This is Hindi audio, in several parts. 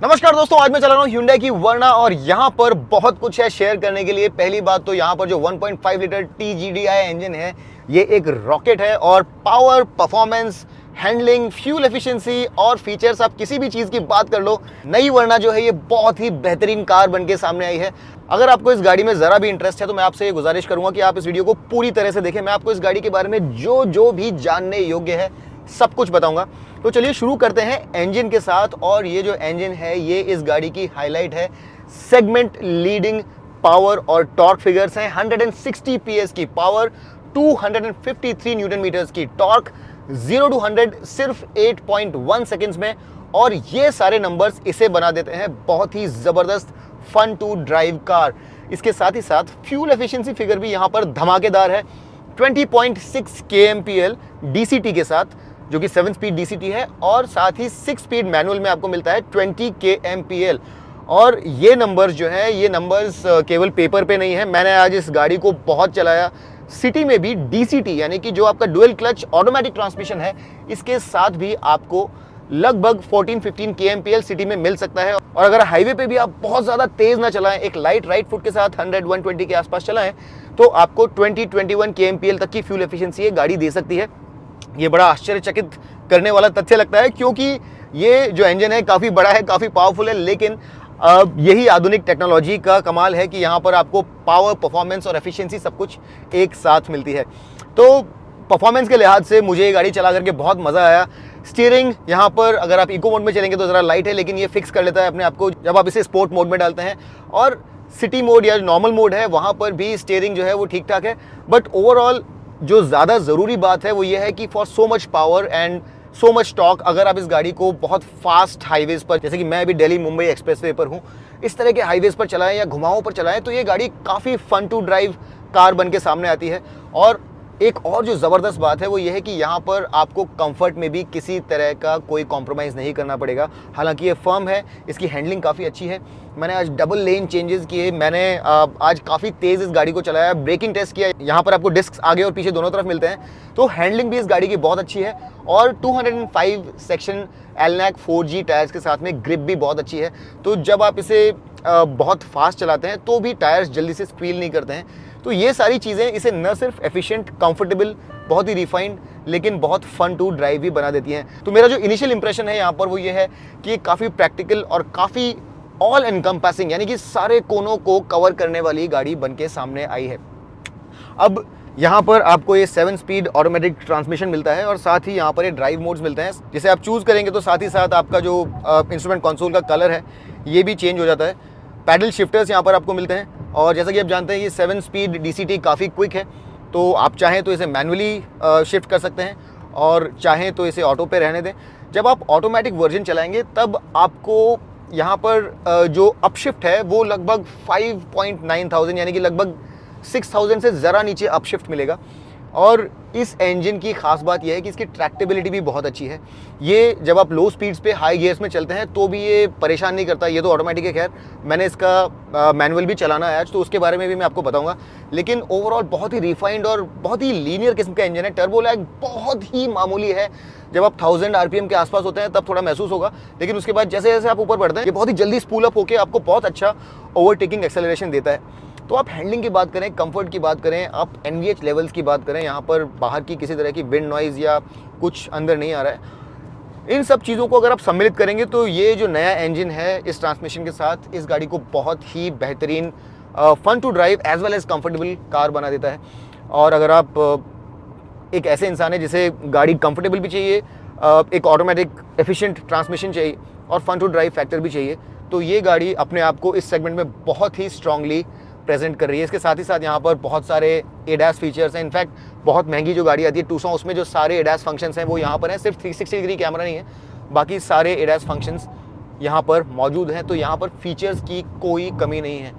नमस्कार दोस्तों, आज मैं चला रहा हूँ Hyundai की वर्ना और यहाँ पर बहुत कुछ है शेयर करने के लिए। पहली बात तो यहाँ पर जो 1.5 लीटर TGDI इंजन है ये एक रॉकेट है और power, performance, handling, fuel efficiency और फीचर्स, आप किसी भी चीज़ की बात कर लो, नई वर्ना जो है ये बहुत ही बेहतरीन कार बन के सामने आई है। अगर आपको इस गाड़ी में ज़रा भी इंटरेस्ट है तो मैं आपसे ये गुजारिश करूँगा कि आप इस वीडियो को पूरी तरह से देखें। मैं आपको इस गाड़ी के बारे में जो भी जानने योग्य है सब कुछ बताऊंगा। तो चलिए शुरू करते हैं इंजन के साथ। और ये जो इंजन है ये इस गाड़ी की हाईलाइट है। सेगमेंट लीडिंग पावर और टॉर्क फिगर्स हैं। 160 PS की पावर, 253 न्यूटन मीटर्स की टॉर्क, 0 to 100 सिर्फ 8.1 सेकेंड्स में। और ये सारे नंबर्स इसे बना देते हैं बहुत ही ज़बरदस्त फन टू ड्राइव कार। इसके साथ ही साथ फ्यूल एफिशिएंसी फिगर भी यहाँ पर धमाकेदार है। 20.6 kmpl DCT के साथ, जो कि 7 स्पीड DCT है, और साथ ही 6 स्पीड मैनुअल में आपको मिलता है 20 kmpl। और ये नंबर्स जो है ये नंबर्स केवल पेपर पे नहीं है। मैंने आज इस गाड़ी को बहुत चलाया। सिटी में भी DCT यानी कि जो आपका डुअल क्लच ऑटोमेटिक ट्रांसमिशन है, इसके साथ भी आपको लगभग 14-15 kmpl सिटी में मिल सकता है। और अगर हाईवे पे भी आप बहुत ज़्यादा तेज़ ना चलाएं, एक लाइट राइट फुट के साथ 100-120 के आसपास चलाएं, तो आपको 20-21 kmpl तक की फ्यूल एफिशिएंसी ये गाड़ी दे सकती है। ये बड़ा आश्चर्यचकित करने वाला तथ्य लगता है, क्योंकि ये जो इंजन है काफ़ी बड़ा है, काफ़ी पावरफुल है, लेकिन यही आधुनिक टेक्नोलॉजी का कमाल है कि यहाँ पर आपको पावर, परफॉर्मेंस और एफिशिएंसी सब कुछ एक साथ मिलती है। तो परफॉर्मेंस के लिहाज से मुझे ये गाड़ी चला करके बहुत मज़ा आया। स्टीयरिंग यहाँ पर अगर आप इको मोड में चलेंगे तो ज़रा लाइट है, लेकिन ये फिक्स कर लेता है अपने आप को जब आप इसे स्पोर्ट मोड में डालते हैं। और सिटी मोड या नॉर्मल मोड है वहाँ पर भी स्टीयरिंग जो है वो ठीक ठाक है। बट ओवरऑल जो ज़्यादा ज़रूरी बात है वो ये है कि for so much power and so much torque, अगर आप इस गाड़ी को बहुत फास्ट हाईवेज़ पर, जैसे कि मैं अभी दिल्ली मुंबई एक्सप्रेसवे पर हूँ, इस तरह के हाईवेज़ पर चलाएं या घुमावों पर चलाएं, तो ये गाड़ी काफ़ी फन टू ड्राइव कार बन के सामने आती है। और एक और जो ज़बरदस्त बात है वो ये है कि यहाँ पर आपको कंफर्ट में भी किसी तरह का कोई कॉम्प्रोमाइज़ नहीं करना पड़ेगा। हालांकि ये फर्म है, इसकी हैंडलिंग काफ़ी अच्छी है। मैंने आज डबल लेन चेंजेस किए, मैंने आज काफ़ी तेज़ इस गाड़ी को चलाया, ब्रेकिंग टेस्ट किया। यहाँ पर आपको डिस्क आगे और पीछे दोनों तरफ मिलते हैं, तो हैंडलिंग भी इस गाड़ी की बहुत अच्छी है। और 205 सेक्शन एलनैक 4G टायर्स के साथ में ग्रिप भी बहुत अच्छी है। तो जब आप इसे बहुत फास्ट चलाते हैं तो भी टायर्स जल्दी से स्क्वील नहीं करते हैं। तो ये सारी चीज़ें इसे न सिर्फ एफिशिएंट, कंफर्टेबल, बहुत ही रिफाइंड, लेकिन बहुत फन टू ड्राइव भी बना देती हैं। तो मेरा जो इनिशियल इंप्रेशन है यहाँ पर वो ये है कि ये काफ़ी प्रैक्टिकल और काफ़ी ऑल एनकम्पासिंग, यानी कि सारे कोनों को कवर करने वाली गाड़ी बन के सामने आई है। अब यहाँ पर आपको ये 7 स्पीड ऑटोमेटिक ट्रांसमिशन मिलता है और साथ ही यहाँ पर ये ड्राइव मोड्स मिलते हैं, जिसे आप चूज़ करेंगे तो साथ ही साथ आपका जो इंस्ट्रूमेंट कंसोल का कलर है ये भी चेंज हो जाता है। पैडल शिफ्टर्स यहाँ पर आपको मिलते हैं, और जैसा कि आप जानते हैं ये 7 स्पीड DCT काफ़ी क्विक है, तो आप चाहें तो इसे मैनुअली शिफ्ट कर सकते हैं और चाहें तो इसे ऑटो पे रहने दें। जब आप ऑटोमेटिक वर्जन चलाएंगे तब आपको यहाँ पर जो अपशिफ्ट है वो लगभग 5,900 यानी कि लगभग 6,000 से ज़रा नीचे अपशिफ्ट मिलेगा। और इस इंजन की ख़ास बात यह है कि इसकी ट्रैक्टेबिलिटी भी बहुत अच्छी है। ये जब आप लो स्पीड्स पे हाई गियर्स में चलते हैं तो भी ये परेशान नहीं करता। ये तो ऑटोमेटिक है, खैर मैंने इसका मैनुअल भी चलाना है आज, तो उसके बारे में भी मैं आपको बताऊंगा। लेकिन ओवरऑल बहुत ही रिफाइंड और बहुत ही लीनियर किस्म का इंजन है। टर्बो लैग बहुत ही मामूली है। जब आप 1000 RPM के आसपास होते हैं तब थोड़ा महसूस होगा, लेकिन उसके बाद जैसे जैसे आप ऊपर बढ़ते हैं ये बहुत ही जल्दी स्पूल अप होकर आपको बहुत अच्छा ओवरटेकिंग एक्सेलरेशन देता है। तो आप हैंडलिंग की बात करें, कंफर्ट की बात करें, आप NVH लेवल्स की बात करें, यहाँ पर बाहर की किसी तरह की विंड नॉइज़ या कुछ अंदर नहीं आ रहा है। इन सब चीज़ों को अगर आप सम्मिलित करेंगे तो ये जो नया इंजन है इस ट्रांसमिशन के साथ इस गाड़ी को बहुत ही बेहतरीन fun to drive as well as comfortable car बना देता है। और अगर आप एक ऐसे इंसान है जिसे गाड़ी कंफर्टेबल भी चाहिए, एक ऑटोमेटिक एफिशिएंट ट्रांसमिशन चाहिए और फन टू ड्राइव फैक्टर भी चाहिए, तो ये गाड़ी अपने आप को इस सेगमेंट में बहुत ही स्ट्रांगली प्रेजेंट कर रही है। इसके साथ ही साथ यहाँ पर बहुत सारे ADAS फीचर्स हैं। इनफैक्ट बहुत महंगी जो गाड़ी आती है Tucson, उसमें जो सारे ADAS फंक्शंस हैं वो यहाँ पर हैं। सिर्फ 360 डिग्री कैमरा नहीं है, बाकी सारे ADAS फंक्शंस यहाँ पर मौजूद हैं। तो यहाँ पर फीचर्स की कोई कमी नहीं है।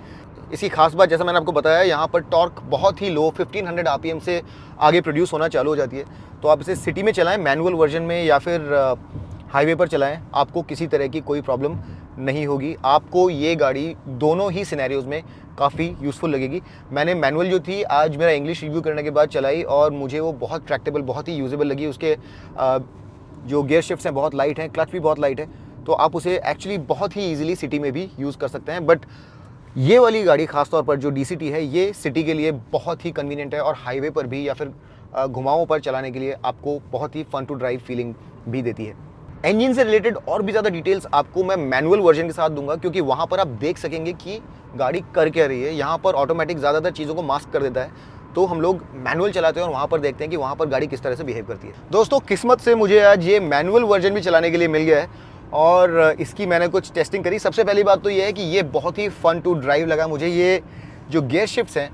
इसकी खास बात, जैसा मैंने आपको बताया, यहाँ पर टॉर्क बहुत ही लो 1500 RPM से आगे प्रोड्यूस होना चालू हो जाती है। तो आप इसे सिटी में चलाएं मैनुअल वर्जन में या फिर हाईवे पर चलाएं, आपको किसी तरह की कोई प्रॉब्लम नहीं होगी। आपको ये गाड़ी दोनों ही सिनेरियोज़ में काफ़ी यूज़फुल लगेगी। मैंने मैनुअल जो थी आज मेरा इंग्लिश रिव्यू करने के बाद चलाई और मुझे वो बहुत ट्रैक्टेबल, बहुत ही यूजेबल लगी। उसके जो गियर शिफ्ट्स हैं बहुत लाइट हैं, क्लच भी बहुत लाइट है। तो आप उसे एक्चुअली बहुत ही ईजिली सिटी में भी यूज़ कर सकते हैं। बट ये वाली गाड़ी खासतौर पर जो DCT है, ये सिटी के लिए बहुत ही कन्वीनियंट है और हाईवे पर भी या फिर घुमावों पर चलाने के लिए आपको बहुत ही फन टू ड्राइव फीलिंग भी देती है। इंजन से रिलेटेड और भी ज़्यादा डिटेल्स आपको मैं मैनुअल वर्जन के साथ दूंगा, क्योंकि वहाँ पर आप देख सकेंगे कि गाड़ी कर क्या रही है। यहाँ पर ऑटोमेटिक ज़्यादातर चीज़ों को मास्क कर देता है, तो हम लोग मैनुअल चलाते हैं और वहाँ पर देखते हैं कि वहाँ पर गाड़ी किस तरह से बिहेव करती है। दोस्तों, किस्मत से मुझे आज ये मैनुअल वर्जन भी चलाने के लिए मिल गया है और इसकी मैंने कुछ टेस्टिंग करी। सबसे पहली बात तो ये है कि ये बहुत ही फन टू ड्राइव लगा मुझे। ये जो गियर शिफ्ट्स हैं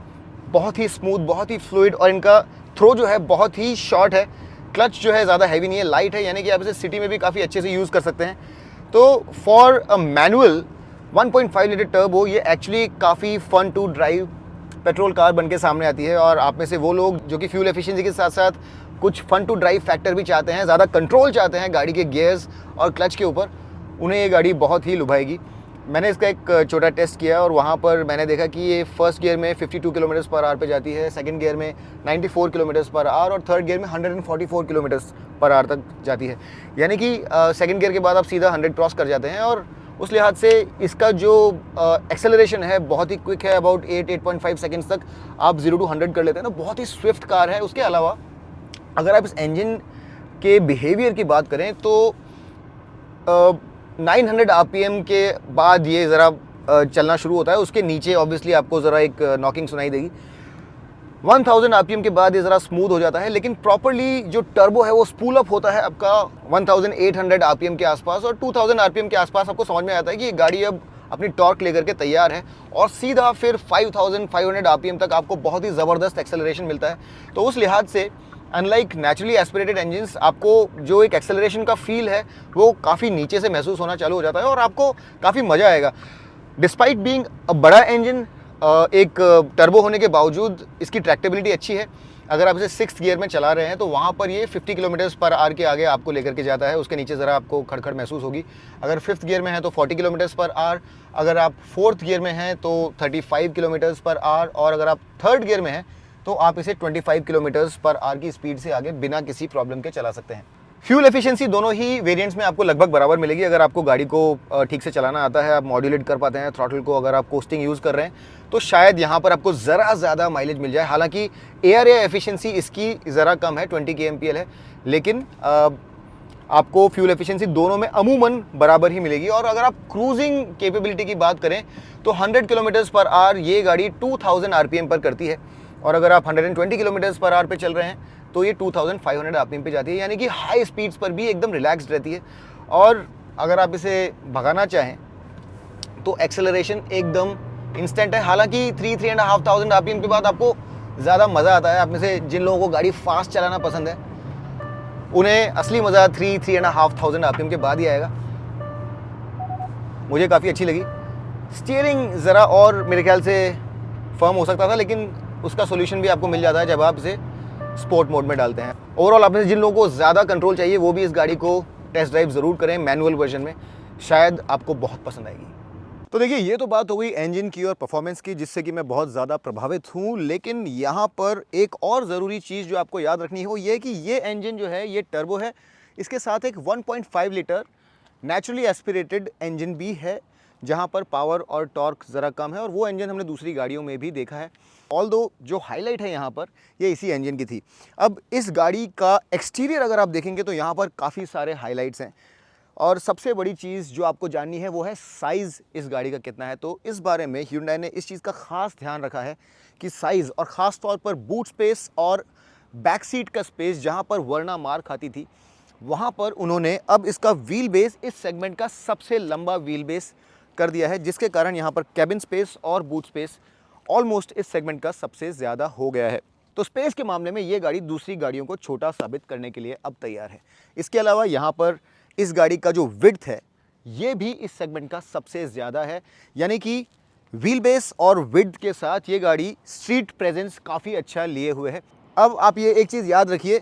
बहुत ही स्मूथ, बहुत ही फ्लूइड और इनका थ्रो जो है बहुत ही शॉर्ट है। क्लच जो है ज़्यादा हैवी नहीं है, लाइट है, यानी कि आप इसे सिटी में भी काफ़ी अच्छे से यूज़ कर सकते हैं। तो for a manual 1.5 litre turbo ये एक्चुअली काफ़ी fun to drive petrol car बन के सामने आती है। और आप में से वो लोग जो कि फ्यूल एफिशिएंसी के साथ साथ कुछ फन टू ड्राइव फैक्टर भी चाहते हैं, ज़्यादा कंट्रोल चाहते हैं गाड़ी के गियर्स और क्लच के ऊपर, उन्हें ये गाड़ी बहुत ही लुभाएगी। मैंने इसका एक छोटा टेस्ट किया और वहाँ पर मैंने देखा कि ये फर्स्ट गियर में 52 किलोमीटर पर आवर पे जाती है, सेकंड गियर में 94 किलोमीटर पर आवर और थर्ड गियर में 144 किलोमीटर पर आवर तक जाती है। यानी कि सेकंड गियर के बाद आप सीधा 100 क्रॉस कर जाते हैं और उस लिहाज से इसका जो एक्सेलरेशन है बहुत ही क्विक है। अबाउट 8.5 सेकेंड्स तक आप 0 to 100 कर लेते हैं ना, बहुत ही स्विफ्ट कार है। उसके अलावा अगर आप इस इंजन के बिहेवियर की बात करें तो 900 RPM के बाद ये ज़रा चलना शुरू होता है। उसके नीचे ऑब्वियसली आपको ज़रा एक नॉकिंग सुनाई देगी। 1000 RPM के बाद ये ज़रा स्मूथ हो जाता है, लेकिन प्रॉपरली जो टर्बो है वो स्पूल अप होता है आपका 1800 RPM के आसपास और 2000 RPM के आसपास आपको समझ में आता है कि ये गाड़ी अब अपनी टॉर्क लेकर के तैयार है और सीधा फिर 5500 RPM तक आपको बहुत ही ज़बरदस्त एक्सेलरेशन मिलता है। तो उस लिहाज से अनलाइक नेचुरली एस्पिरेटेड इंजन्स, आपको जो एक एक्सेलरेशन का फील है वो काफ़ी नीचे से महसूस होना चालू हो जाता है और आपको काफ़ी मज़ा आएगा। डिस्पाइट बीइंग अ बड़ा इंजन, एक टर्बो होने के बावजूद इसकी ट्रैक्टेबिलिटी अच्छी है। अगर आप इसे 6th गियर में चला रहे हैं तो वहाँ पर ये 50 किलोमीटर पर आवर के आगे आपको लेकर के जाता है, उसके नीचे ज़रा आपको खड़खड़ महसूस होगी। अगर 5th गियर में है तो 40 किलोमीटर पर आवर, अगर आप 4th गियर में हैं तो 35 किलोमीटर पर आवर और अगर आप 3rd गियर में हैं तो आप इसे 25 किलोमीटर पर आवर की स्पीड से आगे बिना किसी प्रॉब्लम के चला सकते हैं। फ्यूल एफिशिएंसी दोनों ही वेरिएंट्स में आपको लगभग बराबर मिलेगी। अगर आपको गाड़ी को ठीक से चलाना आता है, आप मॉड्यूलेट कर पाते हैं थ्रॉटल को, अगर आप कोस्टिंग यूज़ कर रहे हैं तो शायद यहाँ पर आपको ज़रा ज़्यादा माइलेज मिल जाए। हालांकि एआरए एफिशिएंसी इसकी ज़रा कम है, 20 kmpl है, लेकिन आपको फ्यूल एफिशिएंसी दोनों में अमूमन बराबर ही मिलेगी। और अगर आप क्रूजिंग कैपेबिलिटी की बात करें तो 100 किलोमीटर पर आवर ये गाड़ी 2000 RPM पर करती है और अगर आप 120 किलोमीटर पर आवर पे चल रहे हैं तो ये 2500 RPM पे जाती है, यानी कि हाई स्पीड्स पर भी एकदम रिलैक्स्ड रहती है। और अगर आप इसे भगाना चाहें तो एक्सेलरेशन एकदम इंस्टेंट है। हालांकि 3,500 RPM के बाद आपको ज़्यादा मज़ा आता है। आप में से जिन लोगों को गाड़ी फास्ट चलाना पसंद है उन्हें असली मज़ा 3,500 RPM के बाद ही आएगा। मुझे काफ़ी अच्छी लगी। स्टीयरिंग ज़रा और मेरे ख्याल से फर्म हो सकता था, लेकिन उसका सोल्यूशन भी आपको मिल जाता है जब आप इसे स्पोर्ट मोड में डालते हैं। ओवरऑल आप में से जिन लोगों को ज़्यादा कंट्रोल चाहिए वो भी इस गाड़ी को टेस्ट ड्राइव ज़रूर करें मैनुअल वर्जन में, शायद आपको बहुत पसंद आएगी। तो देखिए, ये तो बात हो गई इंजन की और परफॉर्मेंस की, जिससे कि मैं बहुत ज़्यादा प्रभावित हूँ। लेकिन यहाँ पर एक और ज़रूरी चीज़ जो आपको याद रखनी है वो ये कि ये इंजन जो है ये टर्बो है, इसके साथ एक 1.5 लीटर नेचुरली एस्पिरेटेड इंजन भी है जहाँ पर पावर और टॉर्क ज़रा कम है और वो इंजन हमने दूसरी गाड़ियों में भी देखा है। ऑल्दो जो हाईलाइट है यहाँ पर ये इसी इंजन की थी। अब इस गाड़ी का एक्सटीरियर अगर आप देखेंगे तो यहाँ पर काफ़ी सारे हाईलाइट्स हैं और सबसे बड़ी चीज़ जो आपको जाननी है वो है साइज़ इस गाड़ी का कितना है। तो इस बारे में Hyundai ने इस चीज़ का ख़ास ध्यान रखा है कि साइज़ और ख़ास तौर पर बूट स्पेस और बैक सीट का स्पेस जहाँ पर वरना मार खाती थी वहाँ पर उन्होंने अब इसका व्हील बेस इस सेगमेंट का सबसे लंबा व्हील बेस कर दिया है, जिसके कारण यहाँ पर कैबिन स्पेस और बूट स्पेस ऑलमोस्ट इस सेगमेंट का सबसे ज़्यादा हो गया है। तो स्पेस के मामले में ये गाड़ी दूसरी गाड़ियों को छोटा साबित करने के लिए अब तैयार है। इसके अलावा यहाँ पर इस गाड़ी का जो विड्थ है ये भी इस सेगमेंट का सबसे ज़्यादा है, यानी कि व्हील बेस और विड्थ के साथ ये गाड़ी स्ट्रीट प्रेजेंस काफ़ी अच्छा लिए हुए है। अब आप ये एक चीज़ याद रखिए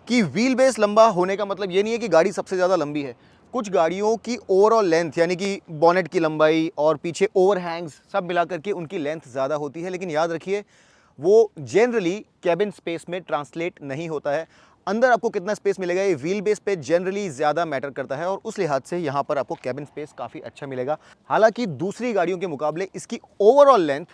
कि व्हील बेस लंबा होने का मतलब ये नहीं है कि गाड़ी सबसे ज़्यादा लंबी है। कुछ गाड़ियों की ओवरऑल लेंथ यानी कि बॉनेट की लंबाई और पीछे ओवरहैंग्स सब मिलाकर के उनकी लेंथ ज़्यादा होती है, लेकिन याद रखिए वो जनरली कैबिन स्पेस में ट्रांसलेट नहीं होता है। अंदर आपको कितना स्पेस मिलेगा ये व्हील बेस पे जनरली ज़्यादा मैटर करता है और उस लिहाज से यहाँ पर आपको कैबिन स्पेस काफ़ी अच्छा मिलेगा। हालांकि दूसरी गाड़ियों के मुकाबले इसकी ओवरऑल लेंथ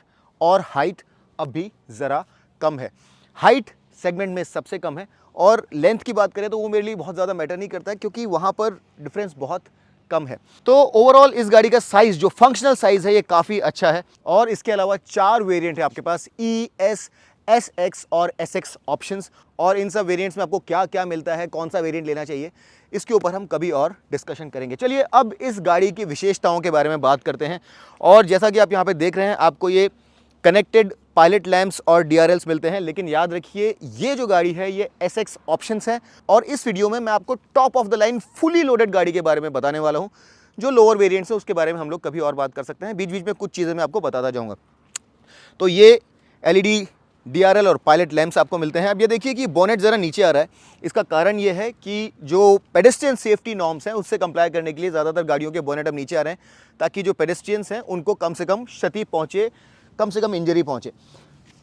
और हाइट अब भी ज़रा कम है। हाइट सेगमेंट में सबसे कम है और लेंथ की बात करें तो वो मेरे लिए बहुत ज़्यादा मैटर नहीं करता है क्योंकि वहाँ पर डिफरेंस बहुत कम है। तो ओवरऑल इस गाड़ी का साइज, जो फंक्शनल साइज है, ये काफ़ी अच्छा है और इसके अलावा 4 वेरिएंट है आपके पास, ई, एस, एस एक्स और एस एक्स ऑप्शंस। और इन सब वेरिएंट्स में आपको क्या क्या मिलता है, कौन सा वेरिएंट लेना चाहिए, इसके ऊपर हम कभी और डिस्कशन करेंगे। चलिए अब इस गाड़ी की विशेषताओं के बारे में बात करते हैं। और जैसा कि आप यहाँ पे देख रहे हैं, आपको ये कनेक्टेड पायलट लैंप्स और DRLs मिलते हैं, लेकिन याद रखिए ये जो गाड़ी है ये SX ऑप्शंस है और इस वीडियो में मैं आपको top of the line fully loaded गाड़ी के बारे में बताने वाला हूं। जो लोअर वेरिएंट्स है उसके बारे में हम लोग कभी और बात कर सकते हैं, बीच बीच में कुछ चीज़ें मैं आपको बताता जाऊंगा। तो ये LED DRL और पायलट लैंप्स आपको मिलते हैं। अब ये देखिए कि बोनेट ज़रा नीचे आ रहा है, इसका कारण ये है कि जो पेडेस्ट्रियन सेफ्टी नॉर्म्स हैं उससे कंप्लाई करने के लिए ज़्यादातर गाड़ियों के बोनेट अब नीचे आ रहे हैं ताकि जो पेडेस्ट्रियंस हैं उनको कम से कम क्षति पहुँचे, कम से कम इंजरी पहुंचे।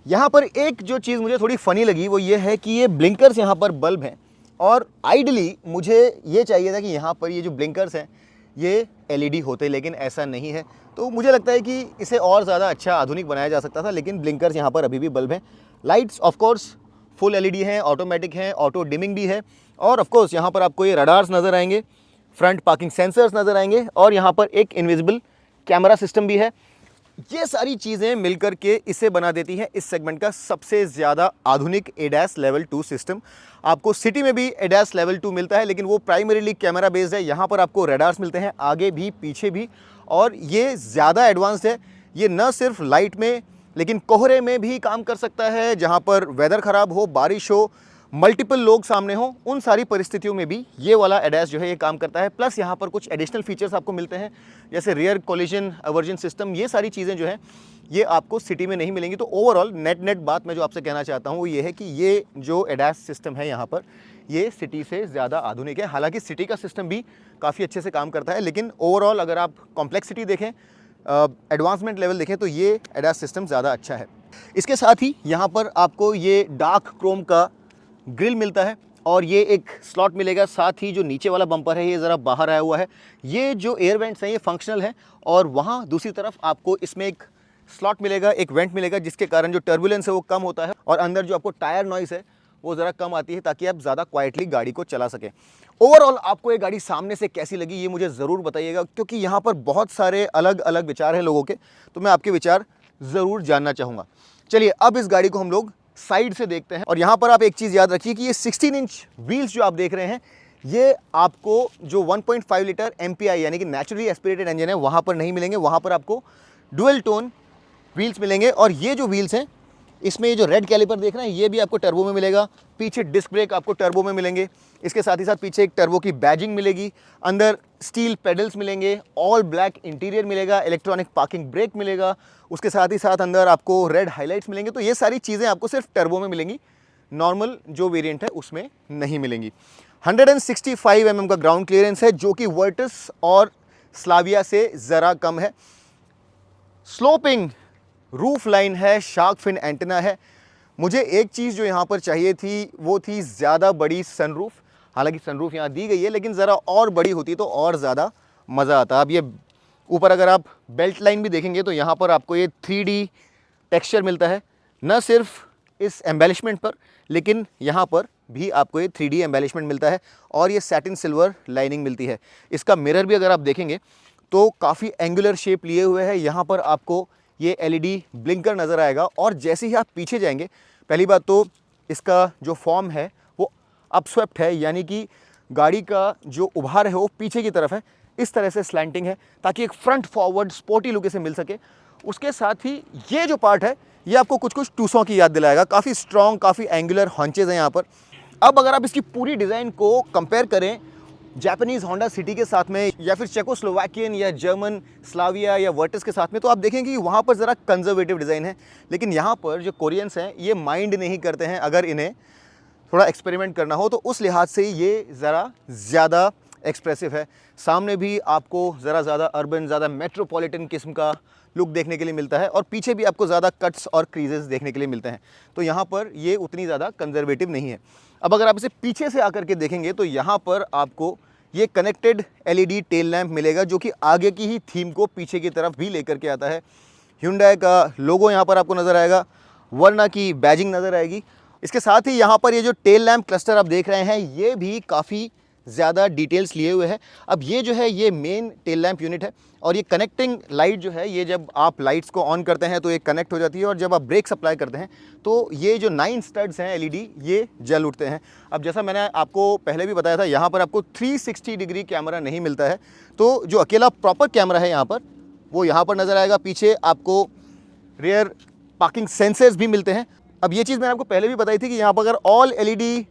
यहाँ पर एक जो चीज़ मुझे थोड़ी फनी लगी वो ये है कि ये ब्लिंकर्स यहाँ पर बल्ब हैं और आइडली मुझे ये चाहिए था कि यहाँ पर ये जो ब्लिंकर्स हैं ये LED होते, लेकिन ऐसा नहीं है। तो मुझे लगता है कि इसे और ज़्यादा अच्छा आधुनिक बनाया जा सकता था, लेकिन ब्लिंकर्स यहाँ पर अभी भी बल्ब हैं। Lights off course full LED हैं, ऑटोमेटिक हैं, ऑटो डिमिंग भी है और ऑफ कोर्स यहाँ पर आपको ये रडार्स नज़र आएंगे, फ्रंट पार्किंग सेंसर्स नज़र आएंगे और यहाँ पर एक इनविजिबल कैमरा सिस्टम भी है। ये सारी चीज़ें मिलकर के इसे बना देती हैं इस सेगमेंट का सबसे ज़्यादा आधुनिक ADAS लेवल 2 सिस्टम। आपको सिटी में भी ADAS लेवल 2 मिलता है, लेकिन वो प्राइमरीली कैमरा बेस्ड है। यहाँ पर आपको रडार्स मिलते हैं आगे भी पीछे भी और ये ज़्यादा एडवांस्ड है। ये न सिर्फ लाइट में लेकिन कोहरे में भी काम कर सकता है, जहाँ पर वेदर ख़राब हो, बारिश हो, मल्टीपल लोग सामने हो, उन सारी परिस्थितियों में भी ये वाला ADAS जो है ये काम करता है। प्लस यहाँ पर कुछ एडिशनल फीचर्स आपको मिलते हैं जैसे रियर कोलिजन अवर्जन सिस्टम। ये सारी चीज़ें जो हैं ये आपको सिटी में नहीं मिलेंगी। तो ओवरऑल नेट बात मैं जो आपसे कहना चाहता हूँ वो ये है कि ये जो ADAS सिस्टम है यहाँ पर ये सिटी से ज़्यादा आधुनिक है। हालाँकि सिटी का सिस्टम भी काफ़ी अच्छे से काम करता है, लेकिन ओवरऑल अगर आप कॉम्प्लेक्सिटी देखें, एडवांसमेंट लेवल देखें तो ये ADAS सिस्टम ज़्यादा अच्छा है। इसके साथ ही यहाँ पर आपको ये डार्क क्रोम का ग्रिल मिलता है और ये एक स्लॉट मिलेगा। साथ ही जो नीचे वाला बम्पर है ये ज़रा बाहर आया हुआ है। ये जो एयर वेंट्स हैं ये फंक्शनल हैं और वहाँ दूसरी तरफ आपको इसमें एक स्लॉट मिलेगा, एक वेंट मिलेगा, जिसके कारण जो टर्बुलेंस है वो कम होता है और अंदर जो आपको टायर नॉइस है वो ज़रा कम आती है ताकि आप ज़्यादा क्वाइटली गाड़ी को चला सकें। ओवरऑल आपको ये गाड़ी सामने से कैसी लगी ये मुझे ज़रूर बताइएगा, क्योंकि यहाँ पर बहुत सारे अलग अलग विचार हैं लोगों के, तो मैं आपके विचार ज़रूर जानना चाहूँगा। चलिए अब इस गाड़ी को हम लोग साइड से देखते हैं और यहाँ पर आप एक चीज़ याद रखिए कि ये 16 इंच व्हील्स जो आप देख रहे हैं ये आपको जो 1.5 लीटर MPI यानी कि नेचुरली एस्पिरेटेड इंजन है वहाँ पर नहीं मिलेंगे। वहाँ पर आपको डुअल टोन व्हील्स मिलेंगे और ये जो व्हील्स हैं इसमें ये जो रेड कैलिपर देख रहे हैं ये भी आपको टर्बो में मिलेगा। पीछे डिस्क ब्रेक आपको टर्बो में मिलेंगे। इसके साथ ही साथ पीछे एक टर्बो की बैजिंग मिलेगी। अंदर स्टील पेडल्स मिलेंगे, ऑल ब्लैक इंटीरियर मिलेगा, इलेक्ट्रॉनिक पार्किंग ब्रेक मिलेगा। उसके साथ ही साथ अंदर आपको रेड हाइलाइट्स मिलेंगे। तो ये सारी चीज़ें आपको सिर्फ टर्बो में मिलेंगी, नॉर्मल जो वेरिएंट है उसमें नहीं मिलेंगी। 165 mm का ग्राउंड क्लियरेंस है जो कि वर्टिस और स्लाविया से ज़रा कम है। स्लोपिंग रूफ लाइन है, शार्क फिन एंटेना है। मुझे एक चीज़ जो यहाँ पर चाहिए थी वो थी ज़्यादा बड़ी सनरूफ। हालांकि सनरूफ यहाँ दी गई है लेकिन ज़रा और बड़ी होती तो और ज़्यादा मज़ा आता। अब ये ऊपर अगर आप बेल्ट लाइन भी देखेंगे तो यहाँ पर आपको ये 3D टेक्सचर मिलता है, न सिर्फ इस एम्बेलिशमेंट पर लेकिन यहाँ पर भी आपको ये 3D एम्बेलिशमेंट मिलता है और ये सैटिन सिल्वर लाइनिंग मिलती है। इसका मिरर भी अगर आप देखेंगे तो काफ़ी एंगुलर शेप लिए हुए है। यहाँ पर आपको ये LED ब्लिंकर नज़र आएगा और जैसे ही आप पीछे जाएंगे, पहली बात तो इसका जो फॉर्म है वो अपस्वेप्ट है, यानी कि गाड़ी का जो उभार है वो पीछे की तरफ है। इस तरह से स्लैंटिंग है ताकि एक फ्रंट फॉरवर्ड स्पोर्टी लुक इसे मिल सके। उसके साथ ही ये जो पार्ट है ये आपको कुछ कुछ टूसों की याद दिलाएगा। काफ़ी स्ट्रॉन्ग, काफ़ी एंगुलर हॉन्चेज हैं यहाँ पर। अब अगर आप इसकी पूरी डिज़ाइन को कंपेयर करें जापानीज़ होंडा सिटी के साथ में या फिर चेकोस्लोवाकियन या जर्मन स्लाविया या वर्टिस के साथ में, तो आप देखेंगे कि वहाँ पर ज़रा कंजर्वेटिव डिज़ाइन है। लेकिन यहाँ पर जो कोरियंस हैं ये माइंड नहीं करते हैं अगर इन्हें थोड़ा एक्सपेरिमेंट करना हो, तो उस लिहाज से ये ज़रा ज़्यादा एक्सप्रेसिव है। सामने भी आपको ज़रा ज़्यादा अर्बन, ज़्यादा मेट्रोपॉलिटन किस्म का लुक देखने के लिए मिलता है और पीछे भी आपको ज़्यादा कट्स और क्रीजेस देखने के लिए मिलते हैं। तो यहाँ पर ये उतनी ज़्यादा कंजर्वेटिव नहीं है। अब अगर आप इसे पीछे से आकर के देखेंगे तो यहाँ पर आपको ये कनेक्टेड एलईडी टेल लैंप मिलेगा, जो कि आगे की ही थीम को पीछे की तरफ भी लेकर के आता है। Hyundai का लोगो यहाँ पर आपको नज़र आएगा, वर्ना की बैजिंग नज़र आएगी। इसके साथ ही यहाँ पर ये जो टेल लैंप क्लस्टर आप देख रहे हैं, ये भी काफ़ी ज़्यादा डिटेल्स लिए हुए हैं। अब ये जो है ये मेन टेल लैंप यूनिट है और ये कनेक्टिंग लाइट जो है, ये जब आप लाइट्स को ऑन करते हैं तो ये कनेक्ट हो जाती है और जब आप ब्रेक सप्लाई करते हैं तो ये जो 9 स्टड्स हैं एलईडी, ये जल उठते हैं। अब जैसा मैंने आपको पहले भी बताया था, यहाँ पर आपको 360 डिग्री कैमरा नहीं मिलता है, तो जो अकेला प्रॉपर कैमरा है यहाँ पर, वो यहाँ पर नज़र आएगा। पीछे आपको रेयर पार्किंग सेंसर्स भी मिलते हैं। अब ये चीज़ मैंने आपको पहले भी बताई थी कि यहाँ पर अगर ऑल एलईडी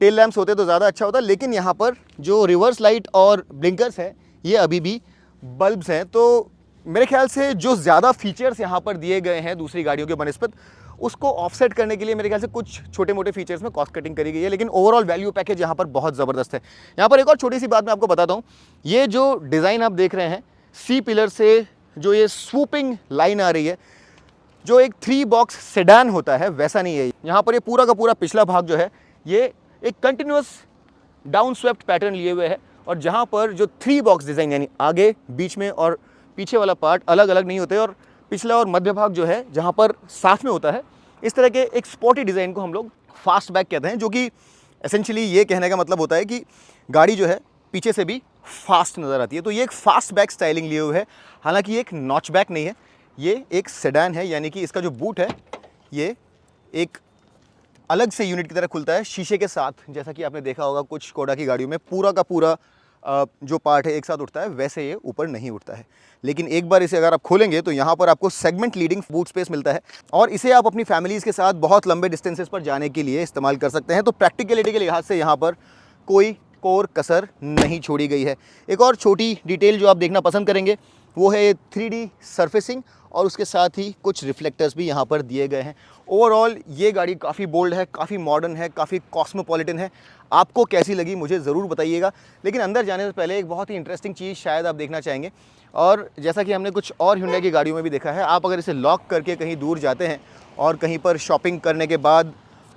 टेल लैंप्स होते तो ज़्यादा अच्छा होता, लेकिन यहाँ पर जो रिवर्स लाइट और ब्लिंकर्स हैं ये अभी भी बल्ब्स हैं। तो मेरे ख्याल से जो ज़्यादा फीचर्स यहाँ पर दिए गए हैं दूसरी गाड़ियों के बनस्पत, उसको ऑफसेट करने के लिए मेरे ख्याल से कुछ छोटे मोटे फीचर्स में कॉस्ट कटिंग करी गई है, लेकिन ओवरऑल वैल्यू पैकेज यहाँ पर बहुत ज़बरदस्त है। यहाँ पर एक और छोटी सी बात मैं आपको बताता हूँ, ये जो डिज़ाइन आप देख रहे हैं, सी पिलर से जो ये स्वूपिंग लाइन आ रही है, जो एक 3 बॉक्स सेडान होता है वैसा नहीं है। यहाँ पर ये पूरा का पूरा पिछला भाग जो है ये एक कंटिन्यूअस डाउन स्वेप्ट पैटर्न लिए हुए है, और जहाँ पर जो 3 बॉक्स डिज़ाइन यानी आगे, बीच में और पीछे वाला पार्ट अलग अलग नहीं होते और पिछला और मध्य भाग जो है जहाँ पर साथ में होता है, इस तरह के एक स्पोर्टी डिज़ाइन को हम लोग फास्ट बैक कहते हैं, जो कि एसेंशियली ये कहने का मतलब होता है कि गाड़ी जो है पीछे से भी फास्ट नज़र आती है। तो ये एक फास्ट बैक स्टाइलिंग लिए हुए है। हालांकि ये एक नॉच बैक नहीं है, ये एक सेडान है, यानी कि इसका जो बूट है ये एक अलग से यूनिट की तरह खुलता है शीशे के साथ। जैसा कि आपने देखा होगा कुछ स्कोडा की गाड़ियों में पूरा का पूरा जो पार्ट है एक साथ उठता है, वैसे ये ऊपर नहीं उठता है। लेकिन एक बार इसे अगर आप खोलेंगे तो यहाँ पर आपको सेगमेंट लीडिंग बूट स्पेस मिलता है और इसे आप अपनी फैमिलीज़ के साथ बहुत लंबे डिस्टेंसेस पर जाने के लिए इस्तेमाल कर सकते हैं। तो प्रैक्टिकलिटी के लिहाज से यहाँ पर कोई कोर कसर नहीं छोड़ी गई है। एक और छोटी डिटेल जो आप देखना पसंद करेंगे वो है 3D सरफेसिंग, और उसके साथ ही कुछ रिफ्लेक्टर्स भी यहाँ पर दिए गए हैं। ओवरऑल ये गाड़ी काफ़ी बोल्ड है, काफ़ी मॉडर्न है, काफ़ी कॉस्मोपॉलिटन है। आपको कैसी लगी मुझे ज़रूर बताइएगा। लेकिन अंदर जाने से पहले एक बहुत ही इंटरेस्टिंग चीज़ शायद आप देखना चाहेंगे, और जैसा कि हमने कुछ और Hyundai की गाड़ियों में भी देखा है, आप अगर इसे लॉक करके कहीं दूर जाते हैं और कहीं पर शॉपिंग करने के बाद